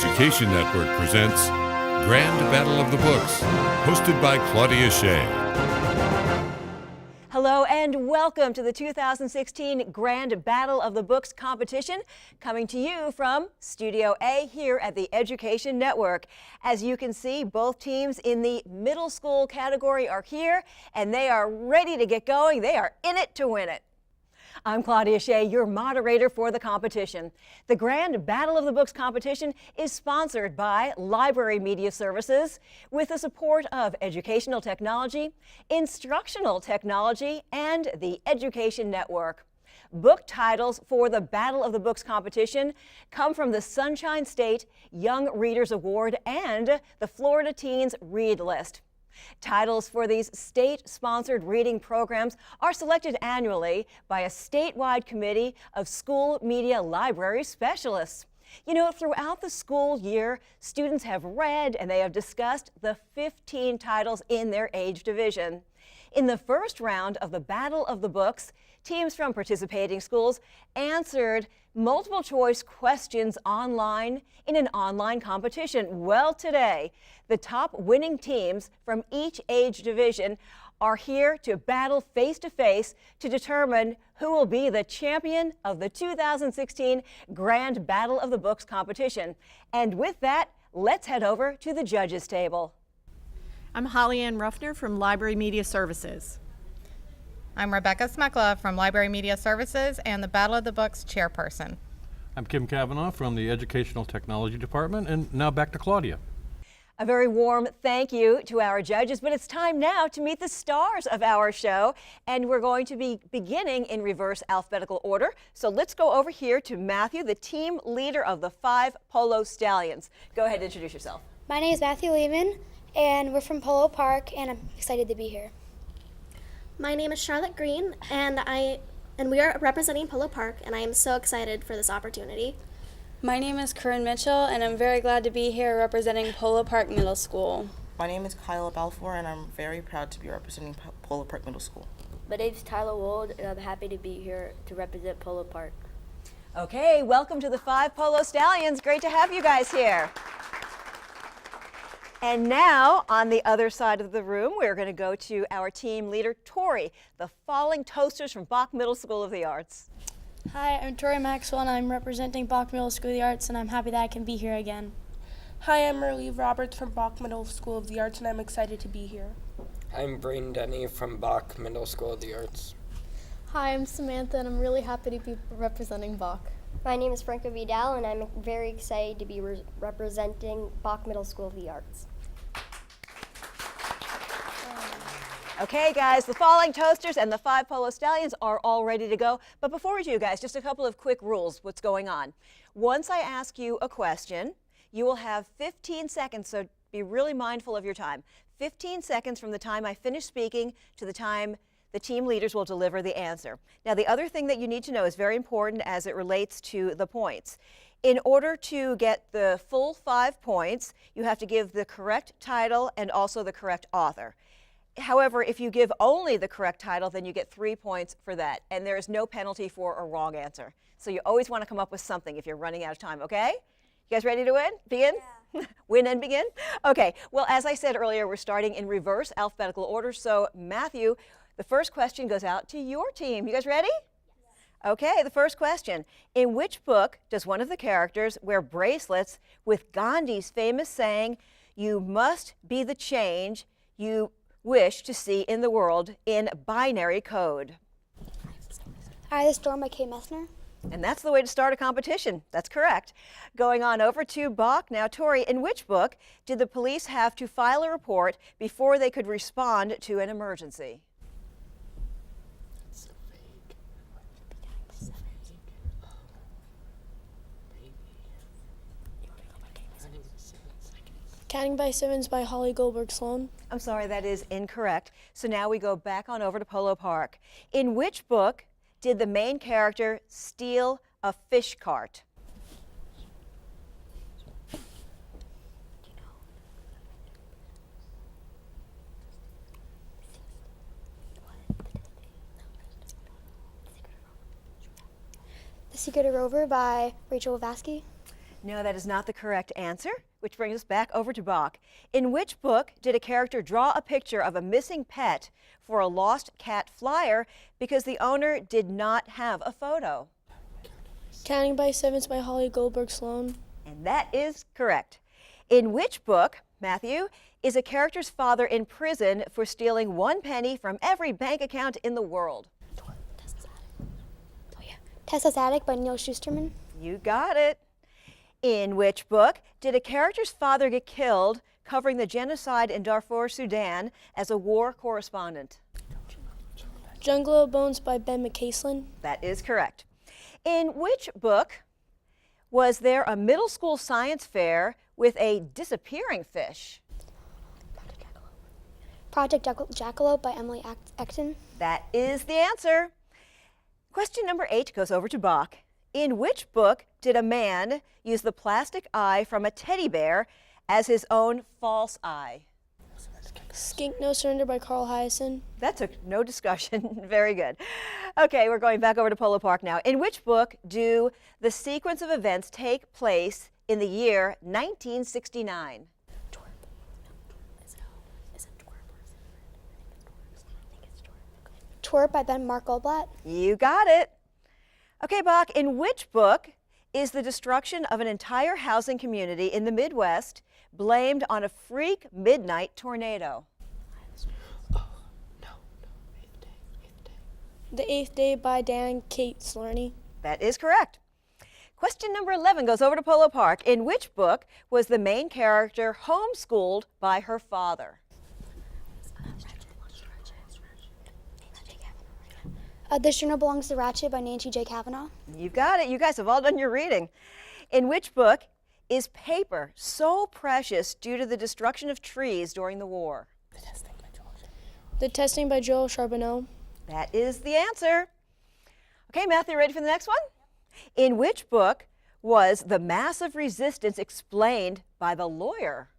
Education Network presents Grand Battle of the Books, hosted by Claudia Shea. Hello and welcome to the 2016 Grand Battle of the Books competition, coming to you from Studio A here at the Education Network. As you can see, both teams in the middle school category are here and they are ready to get going. They are in it to win it. I'm Claudia Shea, your moderator for the competition. The Grand Battle of the Books competition is sponsored by Library Media Services with the support of Educational Technology, Instructional Technology, and the Education Network. Book titles for the Battle of the Books competition come from the Sunshine State Young Readers Award and the Florida Teens Read List. Titles for these state-sponsored reading programs are selected annually by a statewide committee of school media library specialists. You know, throughout the school year, students have read and they have discussed the 15 titles in their age division. In the first round of the Battle of the Books, teams from participating schools answered multiple choice questions online in an online competition. Well, today, the top winning teams from each age division are here to battle face-to-face to determine who will be the champion of the 2016 Grand Battle of the Books competition. And with that, let's head over to the judges' table. I'm Holly Ann Ruffner from Library Media Services. I'm Rebecca Smekla from Library Media Services and the Battle of the Books chairperson. I'm Kim Cavanaugh from the Educational Technology Department, and now back to Claudia. A very warm thank you to our judges, but it's time now to meet the stars of our show, and we're going to be beginning in reverse alphabetical order. So let's go over here to Matthew, the team leader of the 5 Polo Stallions. Go ahead and introduce yourself. My name is Matthew Lehman, and we're from Polo Park, and I'm excited to be here. My name is Charlotte Green, and we are representing Polo Park, and I am so excited for this opportunity. My name is Corinne Mitchell, and I'm very glad to be here representing Polo Park Middle School. My name is Kyla Balfour, and I'm very proud to be representing Polo Park Middle School. My name is Tyler Wold, and I'm happy to be here to represent Polo Park. Okay, welcome to the 5 Polo Stallions. Great to have you guys here. And now, on the other side of the room, we're going to go to our team leader, Tori, the Falling Toasters from Bach Middle School of the Arts. Hi, I'm Tori Maxwell, and I'm representing Bach Middle School of the Arts, and I'm happy that I can be here again. Hi, I'm Merle Roberts from Bach Middle School of the Arts, and I'm excited to be here. I'm Brain Denny from Bach Middle School of the Arts. Hi, I'm Samantha, and I'm really happy to be representing Bach. My name is Franco Vidal, and I'm very excited to be representing Bach Middle School of the Arts. Okay, guys, the Falling Toasters and the 5 Polo Stallions are all ready to go. But before we do, guys, just a couple of quick rules, what's going on. Once I ask you a question, you will have 15 seconds, so be really mindful of your time. 15 seconds from the time I finish speaking to the time the team leaders will deliver the answer. Now, the other thing that you need to know is very important as it relates to the points. In order to get the full 5 points, you have to give the correct title and also the correct author. However, if you give only the correct title, then you get 3 points for that, and there is no penalty for a wrong answer. So you always want to come up with something if you're running out of time, okay? You guys ready to win? Begin? Yeah. Win and begin? Okay, well, as I said earlier, we're starting in reverse alphabetical order, so Matthew, the first question goes out to your team. You guys ready? Yes. Okay, the first question. In which book does one of the characters wear bracelets with Gandhi's famous saying, "You must be the change you wish to see in the world" in binary code? Eye of the Storm by Kay Messner. And that's the way to start a competition. That's correct. Going on over to Bach. Now, Tori, in which book did the police have to file a report before they could respond to an emergency? Counting by Simmons by Holly Goldberg Sloan. I'm sorry, that is incorrect. So now we go back on over to Polo Park. In which book did the main character steal a fish cart? The Secret of Rover by Rachel Vasky. No, that is not the correct answer, which brings us back over to Bach. In which book did a character draw a picture of a missing pet for a lost cat flyer because the owner did not have a photo? Counting by Sevens by Holly Goldberg Sloan. And that is correct. In which book, Matthew, is a character's father in prison for stealing 1 penny from every bank account in the world? Tessa's Attic by Neil Shusterman. You got it. In which book did a character's father get killed covering the genocide in Darfur, Sudan as a war correspondent? Jungle of Bones by Ben McCaslin. That is correct. In which book was there a middle school science fair with a disappearing fish? Project Jackalope by Emily Acton. That is the answer. Question number 8 goes over to Bach. In which book did a man use the plastic eye from a teddy bear as his own false eye? Skink No Surrender by Carl Hyacin. That took no discussion. Very good. Okay, we're going back over to Polo Park now. In which book do the sequence of events take place in the year 1969? Twerp by Ben Mark Goldblatt. You got it. Okay, Bach, in which book is the destruction of an entire housing community in the Midwest blamed on a freak midnight tornado? The Eighth Day by Dan Kate Slerney. That is correct. Question number 11 goes over to Polo Park. In which book was the main character homeschooled by her father? This Journal Belongs to Ratchet by Nancy J. Kavanaugh. You got it. You guys have all done your reading. In which book is paper so precious due to the destruction of trees during the war? The Testing by Joel Charbonneau. That is the answer. Okay, Matthew, ready for the next one? In which book was the massive resistance explained by the lawyer?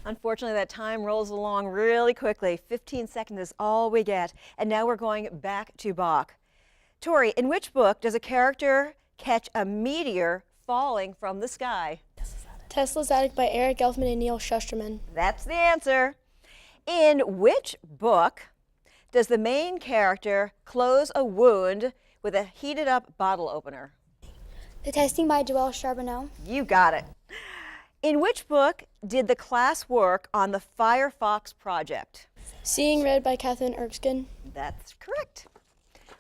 Unfortunately, that time rolls along really quickly. 15 seconds is all we get. And now we're going back to Bach. Tori, in which book does a character catch a meteor falling from the sky? Tesla's Attic by Eric Elfman and Neil Shusterman. That's the answer. In which book does the main character close a wound with a heated up bottle opener? The Testing by Joel Charbonneau. You got it. In which book did the class work on the Firefox project? Seeing Red by Catherine Erskine. That's correct.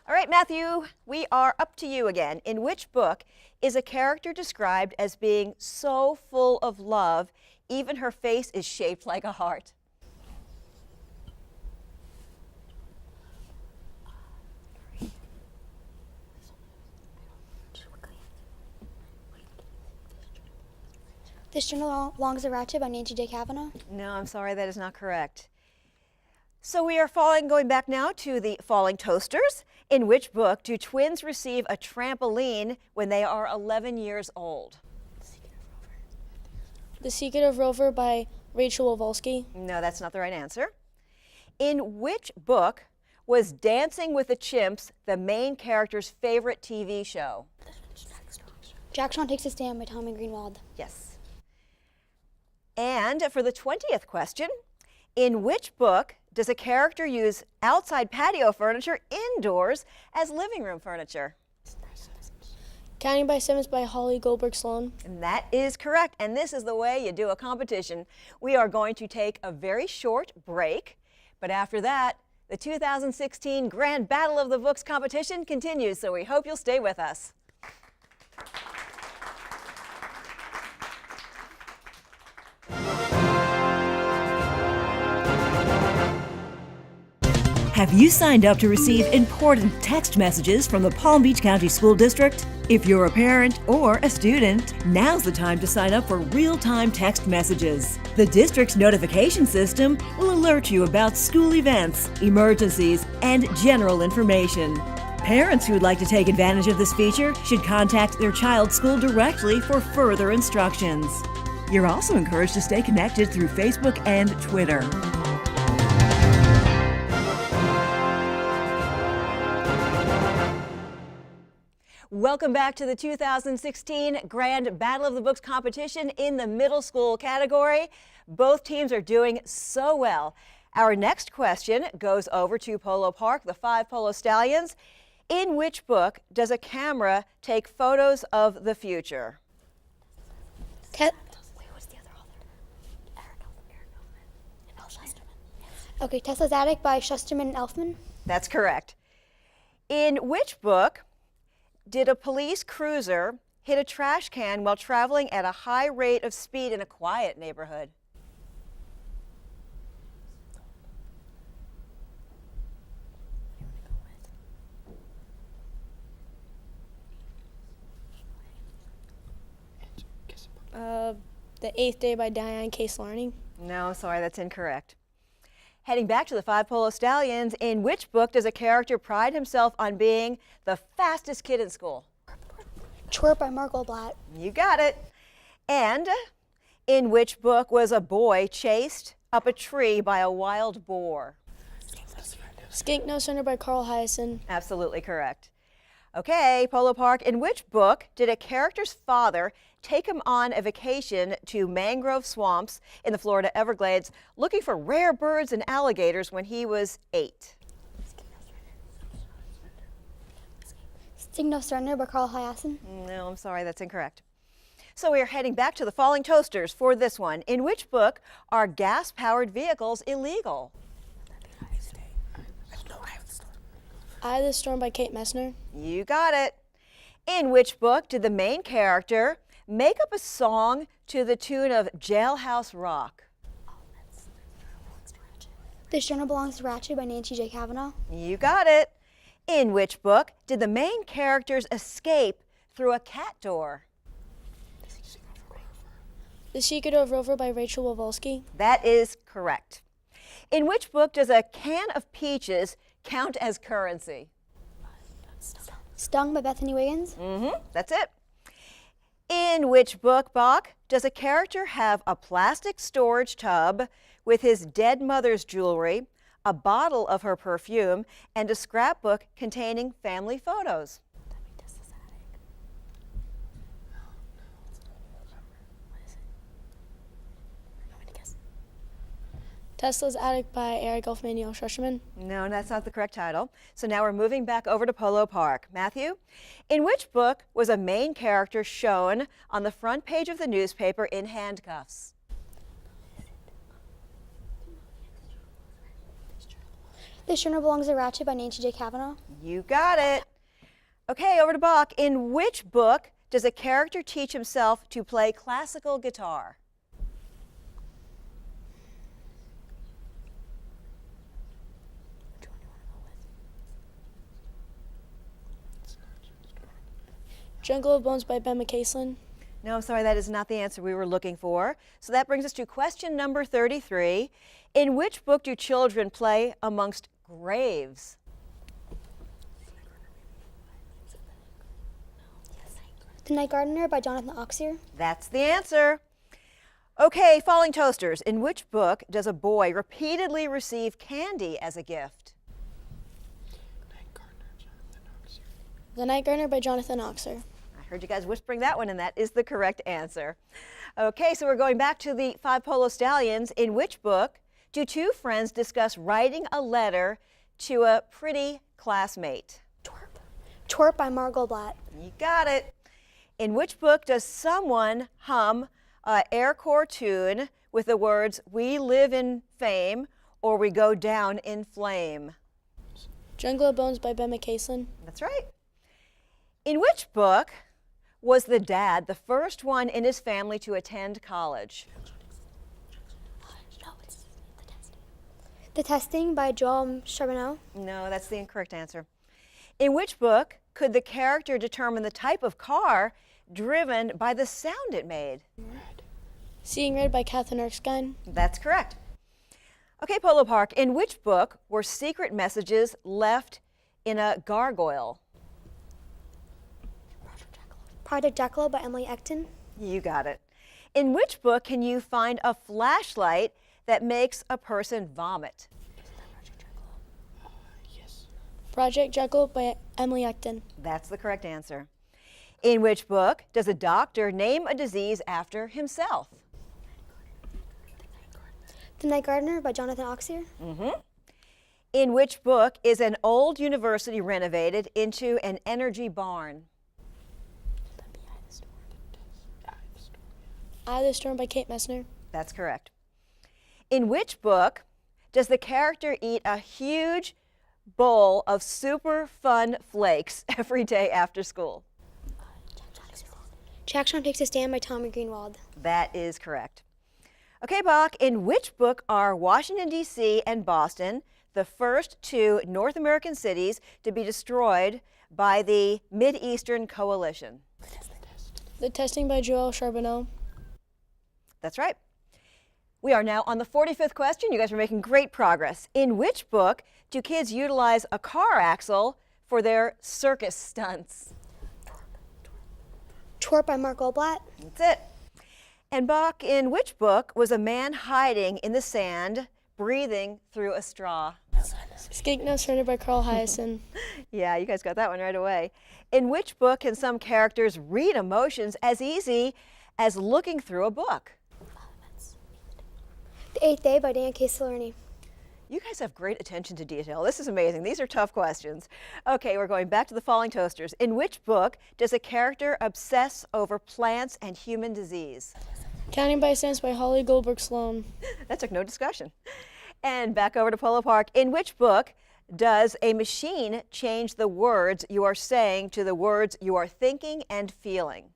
All right, Matthew, we are up to you again. In which book is a character described as being so full of love, even her face is shaped like a heart? This Journal Belongs to Ratchet by Nancy J. Kavanaugh. No, I'm sorry, that is not correct. So we are going back now to the Falling Toasters. In which book do twins receive a trampoline when they are 11 years old? The Secret of Rover by Rachel Wolski. No, that's not the right answer. In which book was Dancing with the Chimps the main character's favorite TV show? Jack Shaw Takes a Stand by Tommy Greenwald. Yes. And for the 20th question, in which book does a character use outside patio furniture indoors as living room furniture? Counting by Sevens by Holly Goldberg Sloan. And that is correct. And this is the way you do a competition. We are going to take a very short break, but after that, the 2016 Grand Battle of the Books competition continues, so we hope you'll stay with us. Have you signed up to receive important text messages from the Palm Beach County School District? If you're a parent or a student, now's the time to sign up for real-time text messages. The district's notification system will alert you about school events, emergencies, and general information. Parents who would like to take advantage of this feature should contact their child's school directly for further instructions. You're also encouraged to stay connected through Facebook and Twitter. Welcome back to the 2016 Grand Battle of the Books competition in the middle school category. Both teams are doing so well. Our next question goes over to Polo Park, the 5 Polo Stallions. In which book does a camera take photos of the future? Okay, Tesla's Attic by Shusterman and Elfman. That's correct. In which book did a police cruiser hit a trash can while traveling at a high rate of speed in a quiet neighborhood? The Eighth Day by Diane Case Learning. No, sorry, that's incorrect. Heading back to the 5 Polo Stallions, in which book does a character pride himself on being the fastest kid in school? Twerp by Mark Goldblatt. You got it. And in which book was a boy chased up a tree by a wild boar? Skink No Surrender by Carl Hyacin. Absolutely correct. Okay, Polo Park, in which book did a character's father take him on a vacation to mangrove swamps in the Florida Everglades looking for rare birds and alligators when he was 8? Skink No Surrender by Carl Hyacin. No, I'm sorry, that's incorrect. So we are heading back to the Falling Toasters for this one. In which book are gas-powered vehicles illegal? Eye of the Storm by Kate Messner. You got it. In which book did the main character make up a song to the tune of Jailhouse Rock? This Journal Belongs to Ratchet by Nancy J. Kavanaugh. You got it. In which book did the main characters escape through a cat door? The Secret of Rover by Rachel Wolowski. That is correct. In which book does a can of peaches count as currency? Stung by Bethany Wiggins. That's it. In which book, Bach, does a character have a plastic storage tub with his dead mother's jewelry, a bottle of her perfume, and a scrapbook containing family photos? Tesla's Attic by Eric Elfman, Neil Shusterman. No, that's not the correct title. So now we're moving back over to Polo Park. Matthew, in which book was a main character shown on the front page of the newspaper in handcuffs? This Journal Belongs to Ratchet by Nancy J. Kavanaugh. You got it. Okay, over to Bach. In which book does a character teach himself to play classical guitar? Jungle of Bones by Ben McCaslin. No, I'm sorry, that is not the answer we were looking for. So that brings us to question number 33. In which book do children play amongst graves? The Night Gardener by Jonathan Auxier. That's the answer. Okay, Falling Toasters. In which book does a boy repeatedly receive candy as a gift? The Night Gardener by Jonathan Auxier. I heard you guys whispering that one, and that is the correct answer. Okay, so we're going back to the 5 Polo Stallions. In which book do 2 friends discuss writing a letter to a pretty classmate? Twerp by Mark Goldblatt. You got it. In which book does someone hum an Air Corps tune with the words, "We live in fame," or "We go down in flame"? Jungle of Bones by Ben McCaslin. That's right. In which book was the dad the first one in his family to attend college? The Testing by Joel Charbonneau. No, that's the incorrect answer. In which book could the character determine the type of car driven by the sound it made? Seeing Red by Catherine Erskine. That's correct. Okay, Polo Park, in which book were secret messages left in a gargoyle? Project Jackalope by Emily Ecton. You got it. In which book can you find a flashlight that makes a person vomit? Project Jackalope by Emily Ecton. That's the correct answer. In which book does a doctor name a disease after himself? The Night Gardener by Jonathan Auxier. In which book is an old university renovated into an energy barn? Eye of the Storm by Kate Messner. That's correct. In which book does the character eat a huge bowl of super fun flakes every day after school? Jack Shawn Takes a Stand by Tommy Greenwald. That is correct. Okay, Bach, in which book are Washington, D.C. and Boston the first two North American cities to be destroyed by the Mid-Eastern Coalition? The Testing by Joel Charbonneau. That's right. We are now on the 45th question. You guys are making great progress. In which book do kids utilize a car axle for their circus stunts? Torp by Mark Goldblatt. That's it. And Bach, in which book was a man hiding in the sand, breathing through a straw? Skink No Surrender by Carl Hyacin. Yeah, you guys got that one right away. In which book can some characters read emotions as easy as looking through a book? The Eighth Day by Dan K. Salerni. You guys have great attention to detail. This is amazing. These are tough questions. Okay, we're going back to the Falling Toasters. In which book does a character obsess over plants and human disease? Counting by Cents by Holly Goldberg Sloan. That took no discussion. And back over to Polo Park. In which book does a machine change the words you are saying to the words you are thinking and feeling?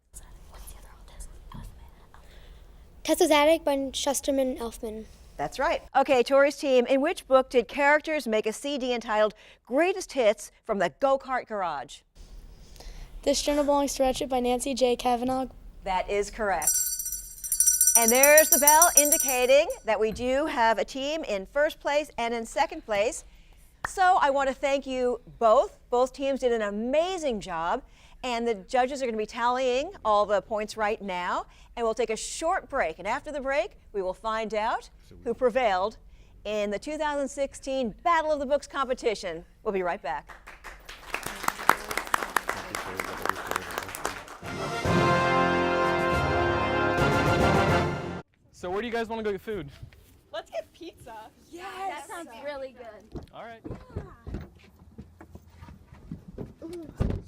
Tesla's Attic by Shusterman Elfman. That's right. Okay, Tori's team, in which book did characters make a CD entitled Greatest Hits from the Go-Kart Garage? This Journal Belongs to Ratchet by Nancy J. Kavanaugh. That is correct. And there's the bell indicating that we do have a team in first place and in second place. So I want to thank you both. Both teams did an amazing job. And the judges are going to be tallying all the points right now. And we'll take a short break. And after the break, we will find out who prevailed in the 2016 Battle of the Books competition. We'll be right back. So where do you guys want to go get food? Let's get pizza. Yes. That sounds really good. All right.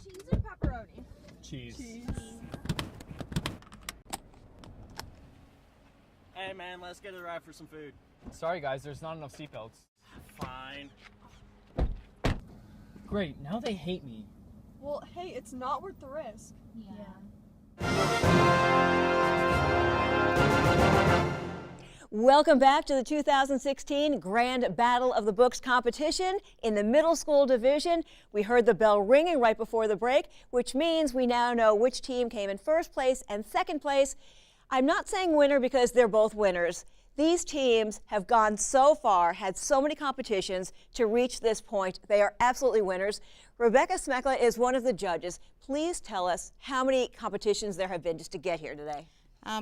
Cheese or pepperoni? Cheese. Hey man, let's get a ride for some food. Sorry guys, there's not enough seatbelts. Fine. Great, now they hate me. Well, hey, it's not worth the risk. Welcome back to the 2016 Grand Battle of the Books competition in the middle school division. We heard the bell ringing right before the break, which means we now know which team came in first place and second place. I'm not saying winner because they're both winners. These teams have gone so far, had so many competitions to reach this point. They are absolutely winners. Rebecca Smekla is one of the judges. Please tell us how many competitions there have been just to get here today.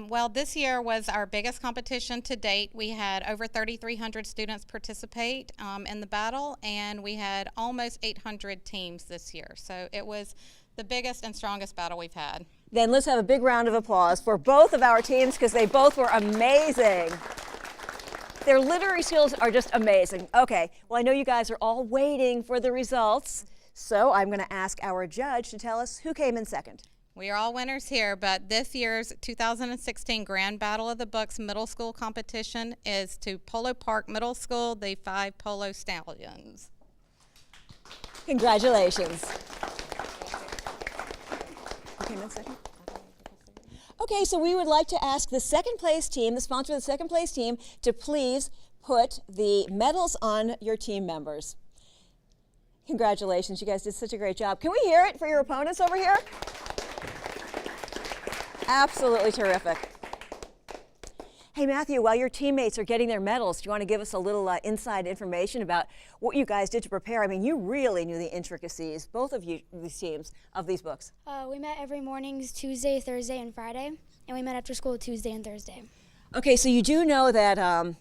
Well, this year was our biggest competition to date. We had over 3,300 students participate in the battle, and we had almost 800 teams this year. So it was the biggest and strongest battle we've had. Then let's have a big round of applause for both of our teams because they both were amazing. Their literary skills are just amazing. Okay, well, I know you guys are all waiting for the results, so I'm going to ask our judge to tell us who came in second. We are all winners here, but this year's 2016 Grand Battle of the Books middle school competition is to Polo Park Middle School, the 5 Polo Stallions. Congratulations. Who came in second? Okay, so we would like to ask the second place team, the sponsor of the second place team, to please put the medals on your team members. Congratulations, you guys did such a great job. Can we hear it for your opponents over here? Absolutely terrific. Hey Matthew, while your teammates are getting their medals, do you want to give us a little inside information about what you guys did to prepare? I mean, you really knew the intricacies, both of you, these teams, of these books. We met every mornings, Tuesday, Thursday, and Friday, and we met after school Tuesday and Thursday. Okay, so you do know that,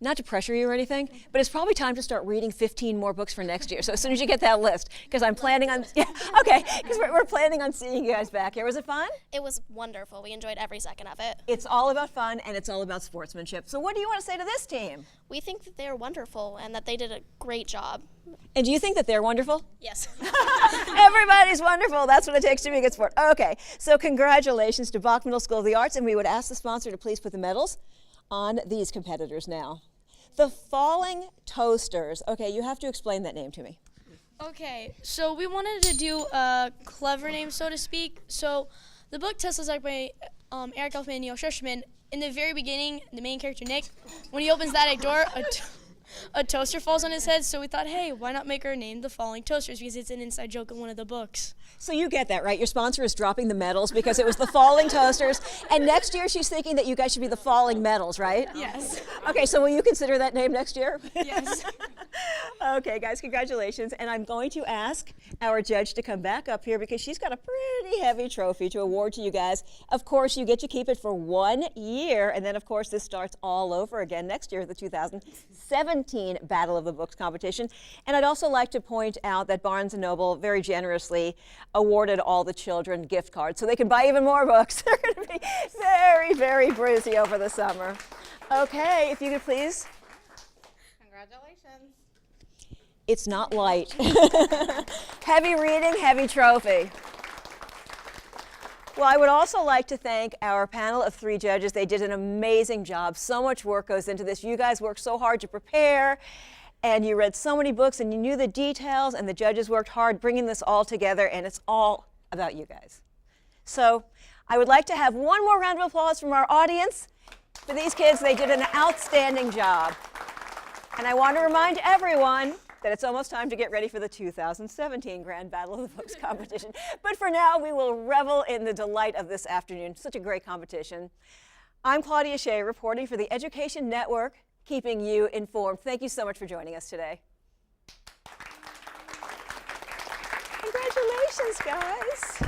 not to pressure you or anything, but it's probably time to start reading 15 more books for next year. So as soon as you get that list, because I'm planning on, because we're planning on seeing you guys back here. Was it fun? It was wonderful. We enjoyed every second of it. It's all about fun and it's all about sportsmanship. So what do you want to say to this team? We think that they're wonderful and that they did a great job. And do you think that they're wonderful? Yes. Everybody's wonderful. That's what it takes to be a good sport. Okay, so congratulations to Bach Middle School of the Arts, and we would ask the sponsor to please put the medals on these competitors now. The Falling Toasters. Okay, you have to explain that name to me. Okay, so we wanted to do a clever name, so to speak. So the book Tesla's like by Eric Elfman and Neil Schusterman. In the very beginning, the main character, Nick, when he opens that attic door, a toaster falls on his head, so we thought, hey, why not make our name The Falling Toasters, because it's an inside joke in one of the books. So you get that, right? Your sponsor is dropping the medals because it was the Falling Toasters, and next year she's thinking that you guys should be the Falling Medals, right? Yes. Okay, so will you consider that name next year? Yes. Okay, guys, congratulations. And I'm going to ask our judge to come back up here because she's got a pretty heavy trophy to award to you guys. Of course, you get to keep it for 1 year, and then, of course, this starts all over again next year, the 2017 Battle of the Books competition. And I'd also like to point out that Barnes & Noble very generously awarded all the children gift cards so they can buy even more books. They're going to be very, very busy over the summer. Okay, if you could please. Congratulations. It's not light. Heavy reading, heavy trophy. Well, I would also like to thank our panel of 3 judges. They did an amazing job. So much work goes into this. You guys worked so hard to prepare, and you read so many books, and you knew the details, and the judges worked hard bringing this all together, and it's all about you guys. So I would like to have one more round of applause from our audience for these kids. They did an outstanding job. And I want to remind everyone that it's almost time to get ready for the 2017 Grand Battle of the Books competition. But for now, we will revel in the delight of this afternoon. Such a great competition. I'm Claudia Shea, reporting for the Education Network, keeping you informed. Thank you so much for joining us today. Congratulations, guys.